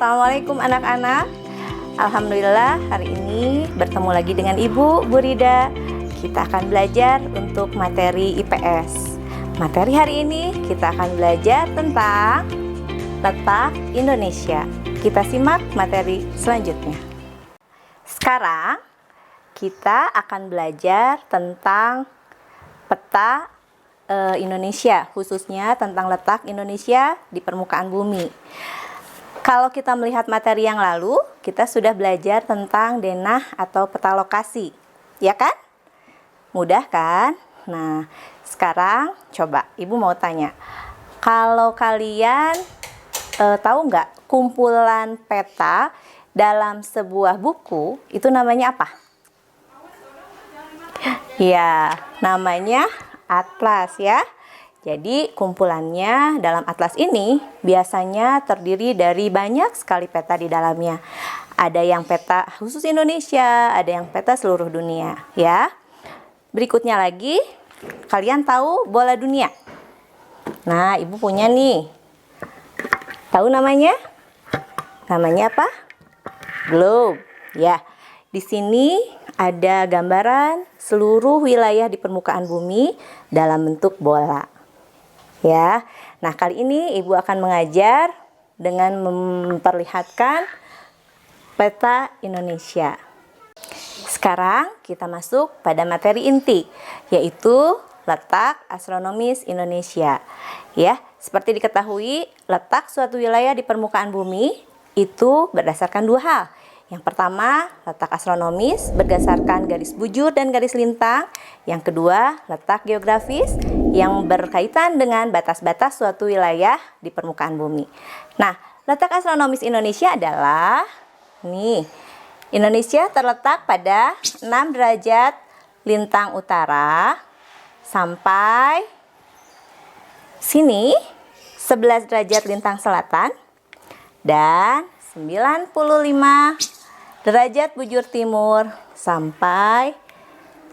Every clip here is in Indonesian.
Assalamualaikum anak-anak. Alhamdulillah hari ini bertemu lagi dengan Ibu, Bu Rida. Kita akan belajar untuk materi IPS. Materi hari ini kita akan belajar tentang letak Indonesia. Kita simak materi selanjutnya. Sekarang kita akan belajar tentang peta Indonesia, khususnya tentang letak Indonesia di permukaan bumi. Kalau kita melihat materi yang lalu, kita sudah belajar tentang denah atau peta lokasi, ya kan? Mudah kan? Nah, sekarang coba Ibu mau tanya, kalau kalian tahu nggak kumpulan peta dalam sebuah buku itu namanya apa? Ya, namanya atlas ya. Jadi kumpulannya dalam atlas ini biasanya terdiri dari banyak sekali peta di dalamnya. Ada yang peta khusus Indonesia, ada yang peta seluruh dunia ya. Berikutnya lagi, kalian tahu bola dunia? Nah, Ibu punya nih. Tahu namanya? Namanya apa? Globe. Ya. Di sini ada gambaran seluruh wilayah di permukaan bumi dalam bentuk bola. Ya, nah kali ini Ibu akan mengajar dengan memperlihatkan peta Indonesia. Sekarang kita masuk pada materi inti, yaitu letak astronomis Indonesia. Ya, seperti diketahui, letak suatu wilayah di permukaan bumi itu berdasarkan dua hal. Yang pertama, letak astronomis berdasarkan garis bujur dan garis lintang. Yang kedua, letak geografis yang berkaitan dengan batas-batas suatu wilayah di permukaan bumi. Nah, letak astronomis Indonesia adalah Indonesia terletak pada 6 derajat lintang utara sampai sini 11 derajat lintang selatan dan 95 derajat bujur timur sampai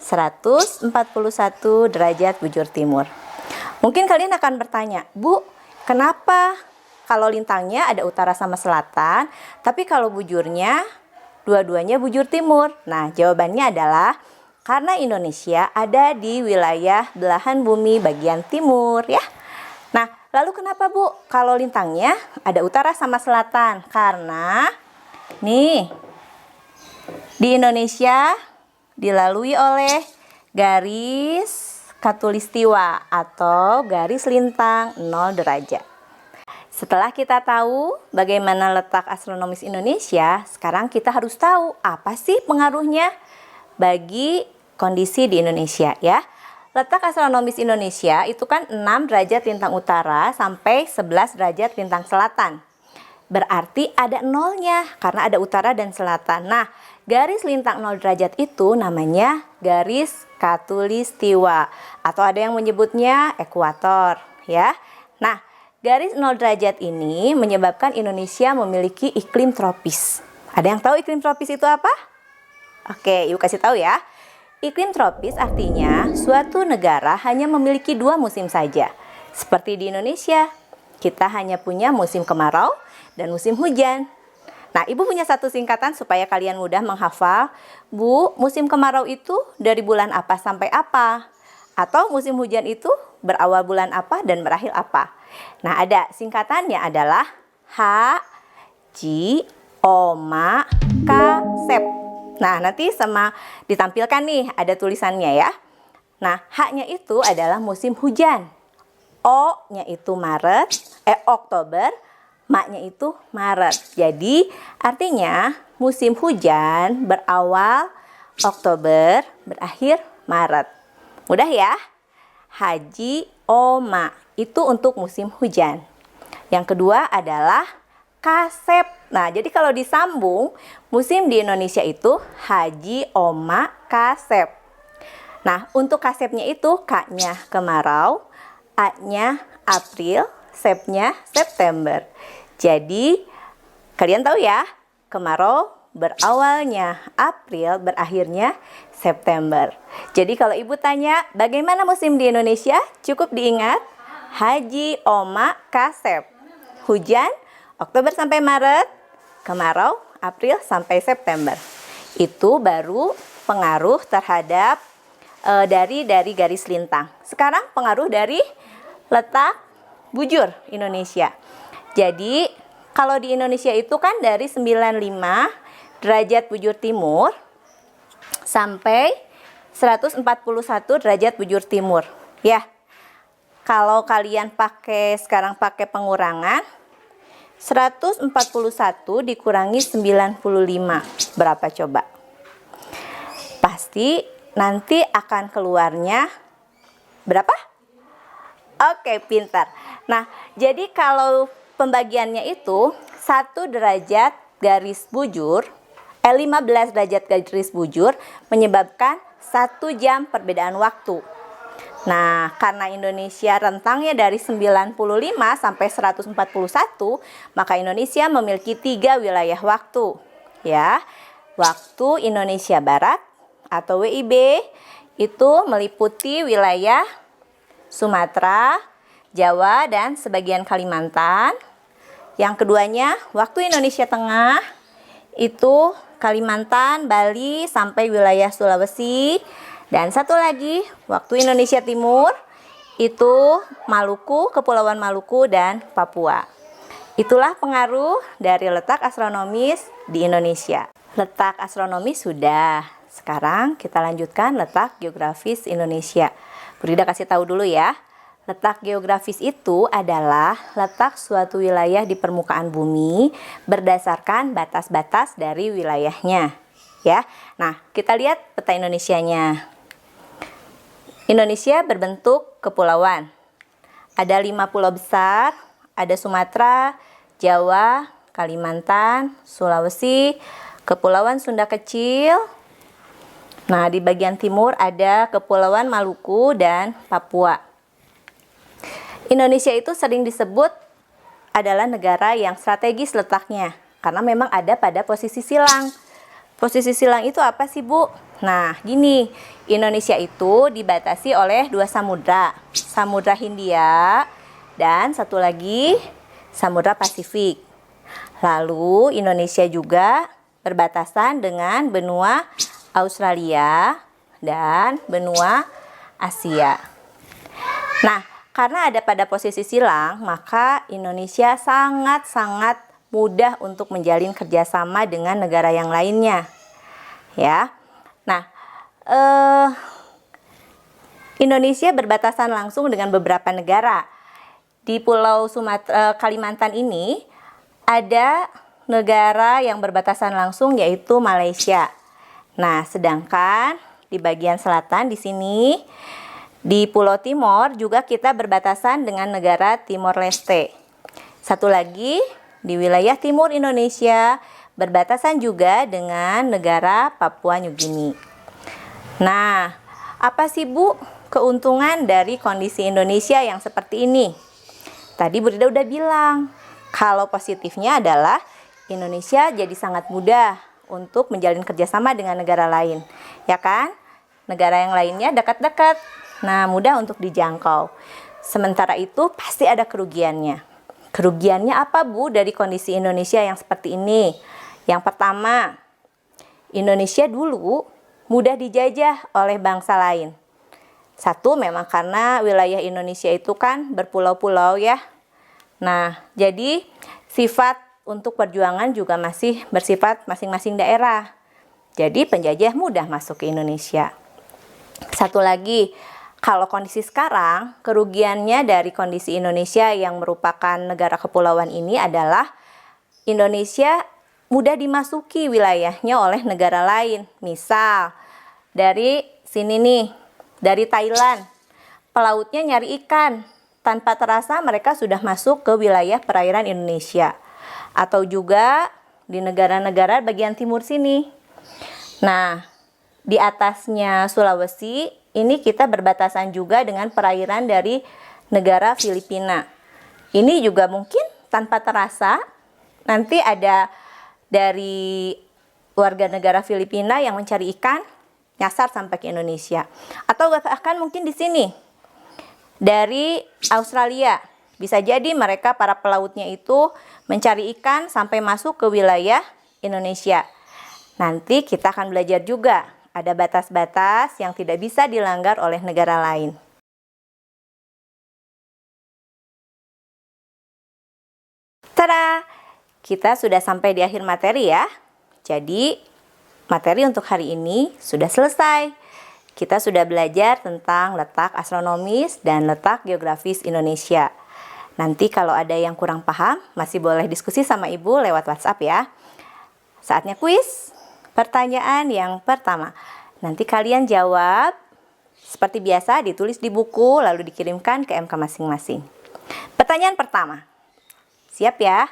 141 derajat bujur timur. Mungkin kalian akan bertanya, Bu, kenapa kalau lintangnya ada utara sama selatan, tapi kalau bujurnya dua-duanya bujur timur? Nah, jawabannya adalah karena Indonesia ada di wilayah belahan bumi bagian timur ya. Nah, lalu kenapa Bu kalau lintangnya ada utara sama selatan? Karena di Indonesia dilalui oleh garis khatulistiwa atau garis lintang 0 derajat. Setelah kita tahu bagaimana letak astronomis Indonesia, sekarang kita harus tahu apa sih pengaruhnya bagi kondisi di Indonesia ya. Letak astronomis Indonesia itu kan 6 derajat lintang utara sampai 11 derajat lintang selatan. Berarti ada nolnya karena ada utara dan selatan. Nah, garis lintang 0 derajat itu namanya garis khatulistiwa atau ada yang menyebutnya ekuator ya. Nah, garis 0 derajat ini menyebabkan Indonesia memiliki iklim tropis. Ada yang tahu iklim tropis itu apa? Oke, Ibu kasih tahu ya. Iklim tropis artinya suatu negara hanya memiliki 2 musim saja. Seperti di Indonesia, kita hanya punya musim kemarau dan musim hujan. Nah, Ibu punya satu singkatan supaya kalian mudah menghafal. Bu, musim kemarau itu dari bulan apa sampai apa? Atau musim hujan itu berawal bulan apa dan berakhir apa? Nah, ada singkatannya adalah Haji, Oma, Kasep. Nah, nanti sama ditampilkan nih ada tulisannya ya. Nah, H-nya itu adalah musim hujan. O-nya itu Oktober, Ma-nya itu Maret. Jadi, artinya musim hujan berawal Oktober, berakhir Maret. Mudah ya? Haji, Oma, itu untuk musim hujan. Yang kedua adalah Kasep. Nah, jadi kalau disambung, musim di Indonesia itu Haji, Oma, Kasep. Nah, untuk Kasepnya itu K-nya kemarau, A-nya April, Sep-nya September. Jadi, kalian tahu ya, kemarau berawalnya April, berakhirnya September. Jadi kalau Ibu tanya, bagaimana musim di Indonesia? Cukup diingat, Haji, Oma, Kasep. Hujan, Oktober sampai Maret. kemarau, April sampai September. Itu baru pengaruh terhadap dari garis lintang. Sekarang pengaruh dari letak bujur Indonesia. Jadi kalau di Indonesia itu kan dari 95 derajat bujur timur sampai 141 derajat bujur timur. Ya, kalau kalian sekarang pakai pengurangan, 141 dikurangi 95, berapa coba? Pasti nanti akan keluarnya berapa? Oke, pintar. Nah, jadi kalau pembagiannya itu 1 derajat garis bujur, 15 derajat garis bujur menyebabkan 1 jam perbedaan waktu. Nah, karena Indonesia rentangnya dari 95 sampai 141, maka Indonesia memiliki 3 wilayah waktu. Ya, waktu Indonesia Barat atau WIB itu meliputi wilayah Sumatera, Jawa, dan sebagian Kalimantan. Yang keduanya, waktu Indonesia Tengah itu Kalimantan, Bali, sampai wilayah Sulawesi. Dan satu lagi, waktu Indonesia Timur itu Maluku, Kepulauan Maluku, dan Papua. Itulah pengaruh dari letak astronomis di Indonesia. Letak astronomis sudah. Sekarang kita lanjutkan letak geografis Indonesia. Burida kasih tahu dulu ya. Letak geografis itu adalah letak suatu wilayah di permukaan bumi berdasarkan batas-batas dari wilayahnya. Ya. Nah, kita lihat peta Indonesianya. Indonesia berbentuk kepulauan. Ada 5 pulau besar, ada Sumatera, Jawa, Kalimantan, Sulawesi, Kepulauan Sunda kecil. Nah, di bagian timur ada Kepulauan Maluku dan Papua. Indonesia itu sering disebut adalah negara yang strategis letaknya, karena memang ada pada posisi silang. Posisi silang itu apa sih, Bu? Nah, gini, Indonesia itu dibatasi oleh 2 samudra, Samudra Hindia dan satu lagi Samudra Pasifik. Lalu Indonesia juga berbatasan dengan benua Australia dan benua Asia. Nah, karena ada pada posisi silang, maka Indonesia sangat-sangat mudah untuk menjalin kerjasama dengan negara yang lainnya. Ya, nah, Indonesia berbatasan langsung dengan beberapa negara. Di Pulau Kalimantan ini ada negara yang berbatasan langsung yaitu Malaysia. Nah, sedangkan di bagian selatan di sini di Pulau Timor juga kita berbatasan dengan negara Timor Leste. Satu lagi di wilayah timur Indonesia berbatasan juga dengan negara Papua New Guinea. Nah, apa sih Bu keuntungan dari kondisi Indonesia yang seperti ini? Tadi Bu Rida udah bilang, kalau positifnya adalah Indonesia jadi sangat mudah untuk menjalin kerjasama dengan negara lain. Ya kan? Negara yang lainnya dekat-dekat. Nah, mudah untuk dijangkau. Sementara itu pasti ada kerugiannya. Kerugiannya apa Bu dari kondisi Indonesia yang seperti ini? Yang pertama, Indonesia dulu mudah dijajah oleh bangsa lain. Satu, memang karena wilayah Indonesia itu kan berpulau-pulau ya. Nah, jadi sifat untuk perjuangan juga masih bersifat masing-masing daerah. Jadi penjajah mudah masuk ke Indonesia. Satu lagi, kalau kondisi sekarang, kerugiannya dari kondisi Indonesia yang merupakan negara kepulauan ini adalah Indonesia mudah dimasuki wilayahnya oleh negara lain. Misal, dari sini nih, dari Thailand, pelautnya nyari ikan. Tanpa terasa mereka sudah masuk ke wilayah perairan Indonesia. Atau juga di negara-negara bagian timur sini. Nah, di atasnya Sulawesi, ini kita berbatasan juga dengan perairan dari negara Filipina. Ini juga mungkin tanpa terasa nanti ada dari warga negara Filipina yang mencari ikan nyasar sampai ke Indonesia. Atau bahkan mungkin di sini dari Australia. Bisa jadi mereka para pelautnya itu mencari ikan sampai masuk ke wilayah Indonesia. Nanti kita akan belajar juga ada batas-batas yang tidak bisa dilanggar oleh negara lain. Tada! Kita sudah sampai di akhir materi ya. Jadi, materi untuk hari ini sudah selesai. Kita sudah belajar tentang letak astronomis dan letak geografis Indonesia. Nanti kalau ada yang kurang paham, masih boleh diskusi sama Ibu lewat WhatsApp ya. Saatnya kuis. Pertanyaan yang pertama. Nanti kalian jawab seperti biasa, ditulis di buku lalu dikirimkan ke MK masing-masing. Pertanyaan pertama. Siap ya?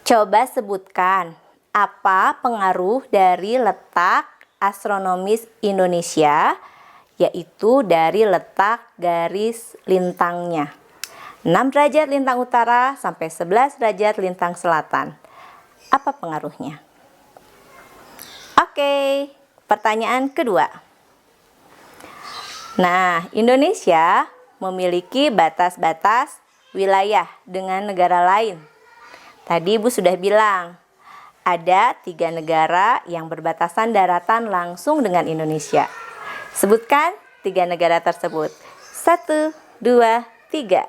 Coba sebutkan apa pengaruh dari letak astronomis Indonesia, yaitu dari letak garis lintangnya. 6 derajat lintang utara sampai 11 derajat lintang selatan. Apa pengaruhnya? Oke, pertanyaan kedua. Nah, Indonesia memiliki batas-batas wilayah dengan negara lain. Tadi Ibu sudah bilang, ada 3 negara yang berbatasan daratan langsung dengan Indonesia. Sebutkan 3 negara tersebut. 1, 2, 3.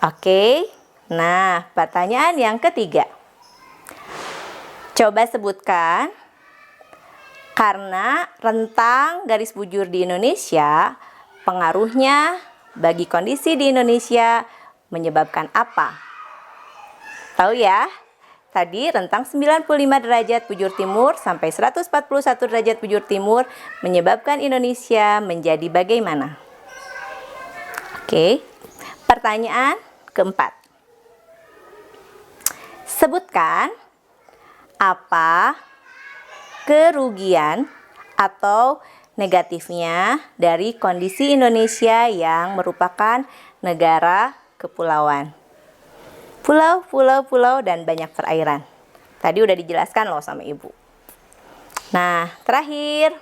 Oke, nah pertanyaan yang ketiga. Coba sebutkan, karena rentang garis bujur di Indonesia, pengaruhnya bagi kondisi di Indonesia menyebabkan apa? Tahu ya? Tadi rentang 95 derajat bujur timur sampai 141 derajat bujur timur menyebabkan Indonesia menjadi bagaimana? Oke. Pertanyaan keempat. Sebutkan apa kerugian atau negatifnya dari kondisi Indonesia yang merupakan negara kepulauan. Pulau, dan banyak perairan. Tadi udah dijelaskan loh sama Ibu. Nah, terakhir,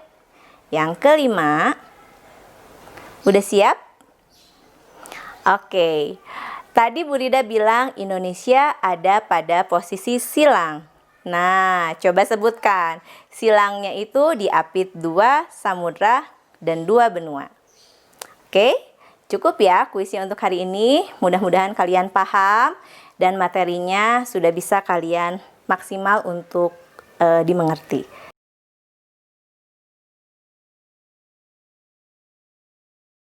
yang kelima. Udah siap? Oke. Tadi Bu Rida bilang Indonesia ada pada posisi silang. Nah, coba sebutkan. Silangnya itu diapit 2 samudra dan 2 benua. Oke, cukup ya kuisnya untuk hari ini. Mudah-mudahan kalian paham dan materinya sudah bisa kalian maksimal untuk dimengerti.